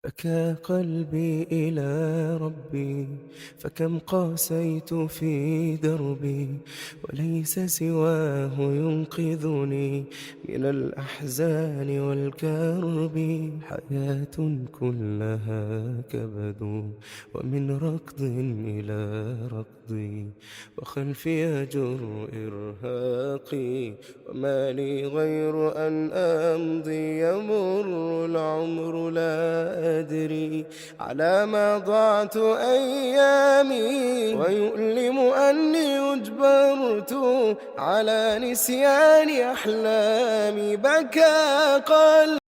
بكى قلبي إلى ربي، فكم قاسيت في دربي، وليس سواه ينقذني من الأحزان والكرب. حياة كلها كبد، ومن ركض إلى ركض، وخلفي أجر إرهاقي، وما لي غير أن أمضي. يمر العمر لا أدري على ما ضعت أيامي، ويؤلم أني أجبرت على نسيان أحلامي. بكى قلبي